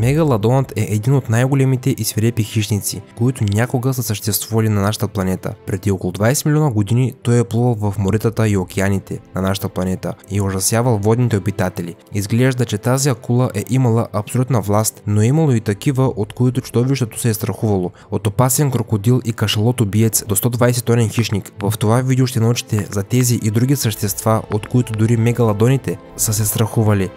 Мегалодонът е един от най-големите и свирепи хищници, които някога са съществували на нашата планета. Преди около 20 милиона години той е плувал в моретата и океаните на нашата планета и ужасявал водните обитатели. Изглежда, че тази акула е имала абсолютна власт, но е имало и такива, от които чудовището се е страхувало. От опасен крокодил и кашалот-убиец до 120 тонен хищник. В това видео ще научите за тези и други същества, от които дори мегалодоните са се страхували.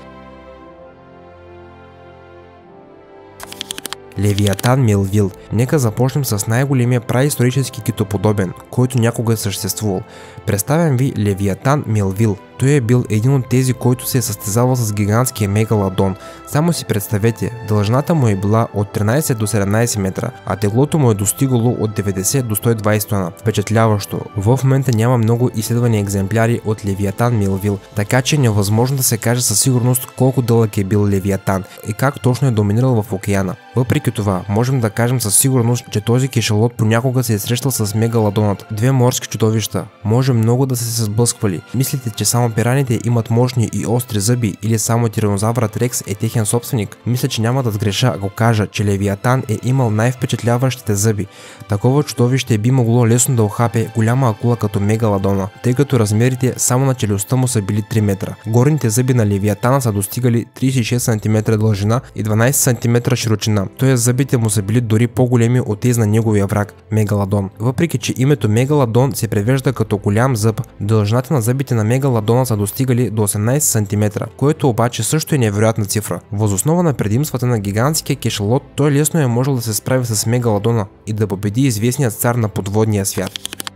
Левиатан Мелвил. Нека започнем с най-големия праисторически китоподобен, който някога е съществувал. Представям ви Левиатан Мелвил. Той е бил един от тези, който се е състезавал с гигантския мегалодон. Само си представете, дължината му е била от 13 до 17 метра, а теглото му е достигало от 90 до 120 тона. Впечатляващо. В момента няма много изследвани екземпляри от Левиатан Мелвил, така че е невъзможно да се каже със сигурност колко дълъг е бил Левиатан и как точно е доминирал в океана. Въпреки това, можем да кажем със сигурност, че този кешалот понякога се е срещал с мегалодонът. Две морски чудовища. Може много да са се сблъсквали. Мислите, че само пираните имат мощни и остри зъби или само тиранозаврът Рекс е техен собственик? Мисля, че няма да сгреша, ако кажа, че Левиатан е имал най-впечатляващите зъби. Такова чудовище би могло лесно да охапе голяма акула като мегалодона, тъй като размерите само на челюстта му са били 3 метра. Горните зъби на Левиатана са достигали 36 см дължина и 12 см широчина. Т.е. зъбите му са били дори по-големи от тези на неговия враг Мегалодон. Въпреки че името Мегалодон се превежда като голям зъб, дължината на зъбите на Мегалодона са достигали до 18 см, което обаче също е невероятна цифра. Въз основа на предимствата на гигантския кешалот, той лесно е можел да се справи с Мегалодона и да победи известният цар на подводния свят.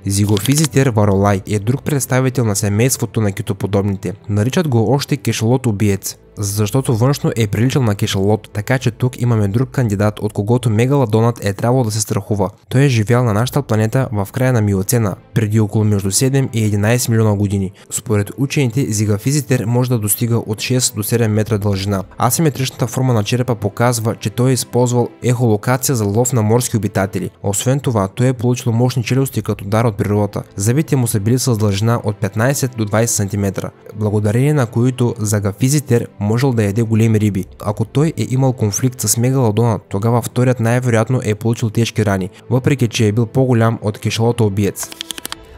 Зигофизитер варолай е друг представител на семейството на китоподобните. Наричат го още кешалот-убиец, защото външно е приличал на кешалот, така че тук имаме друг кандидат, от когото мегалодонът е трябвало да се страхува. Той е живял на нашата планета в края на Миоцена, преди около между 7 и 11 милиона години. Според учените, зигофизитер може да достига от 6 до 7 метра дължина. Асиметричната форма на черепа показва, че той е използвал ехолокация за лов на морски обитатели. Освен това, той е получил мощни челюсти като дар от природата. Зъбите му са били с дължина от 15 до 20 см, благодарение на които зигофизитер можел да яде големи риби. Ако той е имал конфликт с мегалодона, тогава вторият най-вероятно е получил тежки рани, въпреки че е бил по-голям от кешалота-убиец.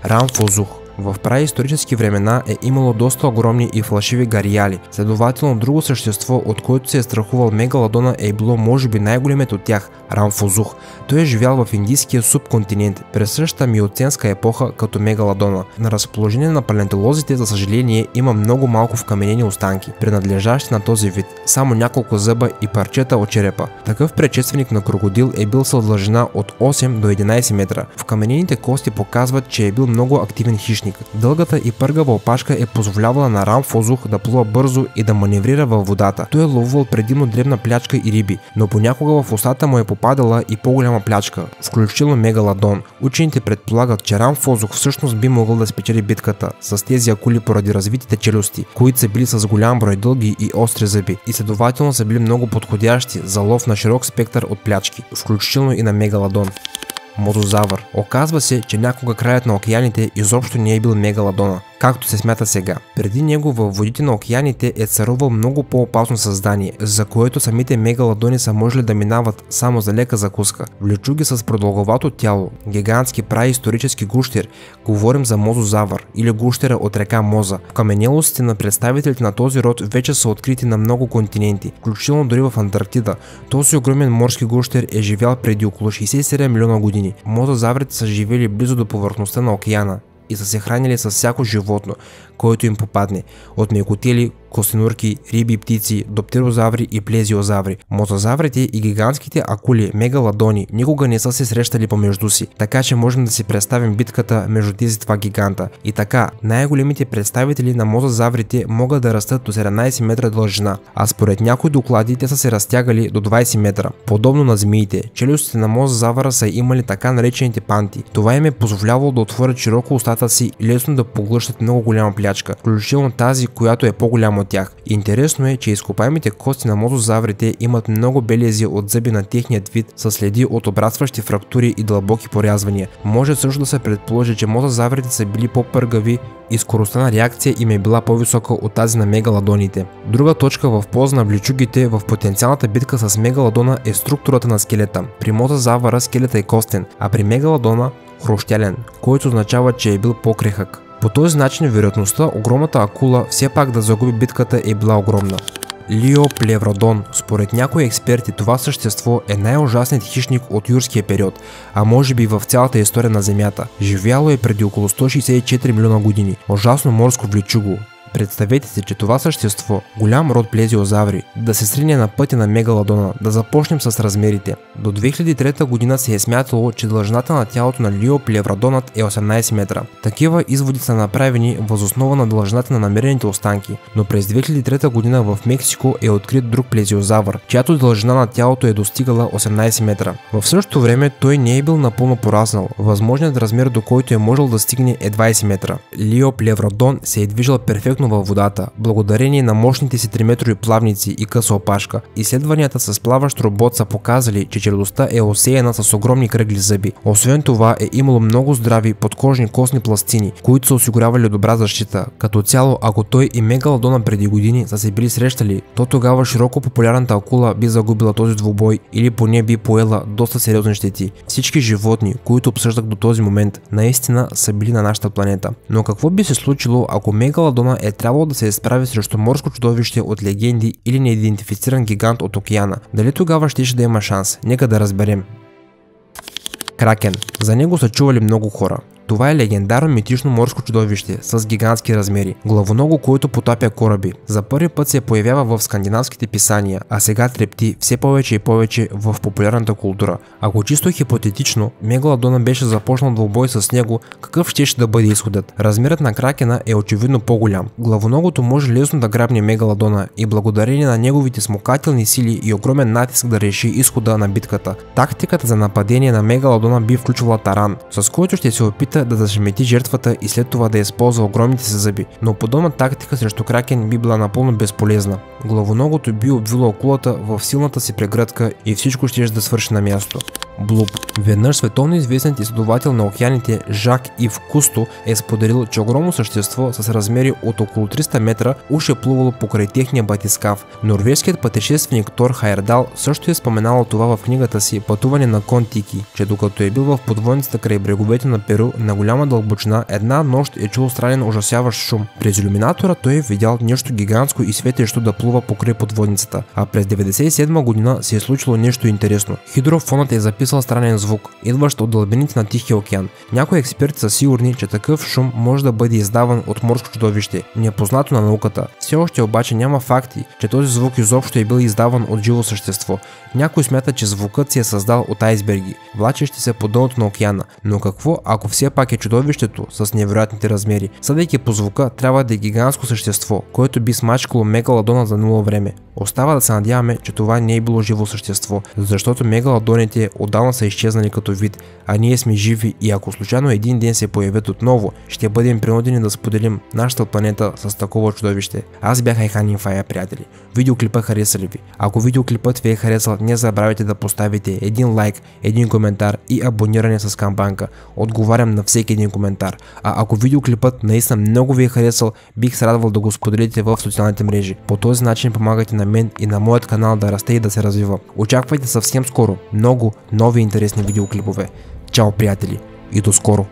Рамфозух. В праисторически времена е имало доста огромни и фалшиви гариали. Следователно, друго същество, от което се е страхувал мегалодона, е било може би най-големият от тях – Рамфозух. Той е живял в индийския субконтинент през същата миоценска епоха като мегалодона. На разположение на палеонтолозите, за съжаление, има много малко вкаменени останки, принадлежащи на този вид, само няколко зъба и парчета от черепа. Такъв предшественик на крокодил е бил с дължина от 8 до 11 метра. Вкаменените кости показват, че е бил много активен хищник. Дългата и пъргава опашка е позволявала на Рамфозух да плува бързо и да маневрира във водата. Той е ловувал предимно дребна плячка и риби, но понякога в устата му е попадала и по-голяма плячка, включително мегалодон. Учените предполагат, че Рамфозух всъщност би могъл да спечели битката с тези акули поради развитите челюсти, които са били с голям брой дълги и остри зъби и следователно са били много подходящи за лов на широк спектър от плячки, включително и на мегалодон. Мозозавър. Оказва се, че някога краят на океаните изобщо не е бил мегалодона, както се смята сега. Преди него във водите на океаните е царувал много по-опасно създание, за което самите мегалодони са можели да минават само за лека закуска. Влечуги с продълговато тяло, гигантски праисторически гущер, говорим за мозозавър или гущера от река Моза. Каменелостите на представителите на този род вече са открити на много континенти, включително дори в Антарктида. Този огромен морски гущер е живял преди около 67 милиона години. Мозозаврите са живели близо до повърхността на океана и са се хранили с всяко животно, който им попадне, от мекотели, костенурки, риби, птици, доптерозаври и плезиозаври. Мозозаврите и гигантските акули, мегалодони, никога не са се срещали помежду си, така че можем да си представим битката между тези два гиганта. И така, най-големите представители на мозозаврите могат да растат до 17 метра дължина, а според някои доклади те са се разтягали до 20 метра. Подобно на змиите, челюстите на мозозавъра са имали така наречените панти. Това им е позволявало да отворят широко устата си и лесно да поглъщат много голяма плячка, включително тази, която е по-голяма от тях. Интересно е, че изкопаемите кости на мотозаврите имат много белези от зъби на техният вид със следи от обрастващи фрактури и дълбоки порязвания. Може също да се предположи, че мотозаврите са били по-пъргави и скоростта на реакция им е била по-висока от тази на мегалодоните. Друга точка в полза на влючугите в потенциалната битка с мегалодона е структурата на скелета. При мотозавъра скелета е костен, а при мегалодона хрущялен, който означава, че е бил по-крехък. По този начин вероятността огромната акула все пак да загуби битката е била огромна. Лиоплевродон. Според някои експерти това същество е най-ужасният хищник от юрския период, а може би в цялата история на Земята. Живяло е преди около 164 милиона години. Ужасно морско влючуго. Представете си, че това същество, голям род плезиозаври, да се срине на пътя на мегалодона. Да започнем с размерите. До 2003 година се е смятало, че дължината на тялото на лиоплевродонът е 18 метра. Такива изводи са направени въз основа на дължината на намерените останки, но през 2003 година в Мексико е открит друг плезиозавър, чиято дължина на тялото е достигала 18 метра. В същото време той не е бил напълно пораснал. Възможният размер, до който е можел да стигне, е 20 метра. Лиоплевродон се е движил перфектно във водата, благодарение на мощните си 3-метрови плавници и къса опашка. Изследванията с плаващ робот са показали, че челюстта е осеяна с огромни кръгли зъби. Освен това е имало много здрави подкожни костни пластини, които са осигурявали добра защита. Като цяло, ако той и мегалодона преди години са се били срещали, то тогава широко популярната акула би загубила този двубой или поне би поела доста сериозни щети. Всички животни, които обсъждах до този момент, наистина са били на нашата планета. Но какво би се случило, ако мегалодона е трябвало да се изправи срещу морско чудовище от легенди или неидентифициран гигант от океана? Дали тогава щеше да има шанс? Нека да разберем. Кракен. За него са чували много хора. Това е легендарно митично морско чудовище с гигантски размери, главоного, който потапя кораби. За първи път се появява в скандинавските писания, а сега трепти все повече и повече в популярната култура. Ако чисто хипотетично мегалодона беше започнал двубой с него, какъв щеше да бъде изходът? Размерът на кракена е очевидно по-голям. Главоногото може лесно да грабне мегалодона и благодарение на неговите смукателни сили и огромен натиск да реши изхода на битката. Тактиката за нападение на мегалодона би включвала таран, с който ще се опита да зашемети жертвата и след това да използва огромните си зъби, но подобна тактика срещу кракен би била напълно безполезна. Главоногото би обвило акулата в силната си прегръдка и всичко ще да свърши на място. Блуп. Веднъж световно известният изследовател на океаните Жак Ив Кусто е споделил, че огромно същество с размери от около 300 метра уж е плувало покрай техния батискаф. Норвежският пътешественик Тор Хайердал също е споменал това в книгата си Пътуване на Кон-Тики, че докато е бил в подводницата край бреговете на Перу на голяма дълбочина, една нощ е чул странен ужасяващ шум. През иллюминатора той е видял нещо гигантско и светещо да плува покрай подводницата, а през 1997 година се е случило нещо интересно. Хидрофонът е записал странен звук, идващ от дълбините на Тихия океан. Някои експерти са сигурни, че такъв шум може да бъде издаван от морско чудовище, непознато на науката. Все още обаче няма факти, че този звук изобщо е бил издаван от живо същество. Някой смята, че звукът се е създал от айсберги, влачещи се по дъното на океана. Но какво, ако все пак е чудовището с невероятните размери? Съдейки по звука, трябва да е гигантско същество, което би смачкало мегалодона за нула време. Остава да се надяваме, че това не е било живо същество, защото мегалодоните отдавна са изчезнали като вид, а ние сме живи и ако случайно един ден се появят отново, ще бъдем принудени да споделим нашата планета с такова чудовище. Аз бях Айхан Инфая, приятели. Видеоклипа хареса ли ви? Ако видеоклипът ви е харесал, не забравяйте да поставите един лайк, един коментар и абониране с камбанка. Отговарям на всеки един коментар. А ако видеоклипът наистина много ви е харесал, бих се радвал да го споделите в социалните мрежи. По този начин помагате на мен и на моят канал да расте и да се развива. Очаквайте съвсем скоро много нови интересни видеоклипове. Чао, приятели, и до скоро!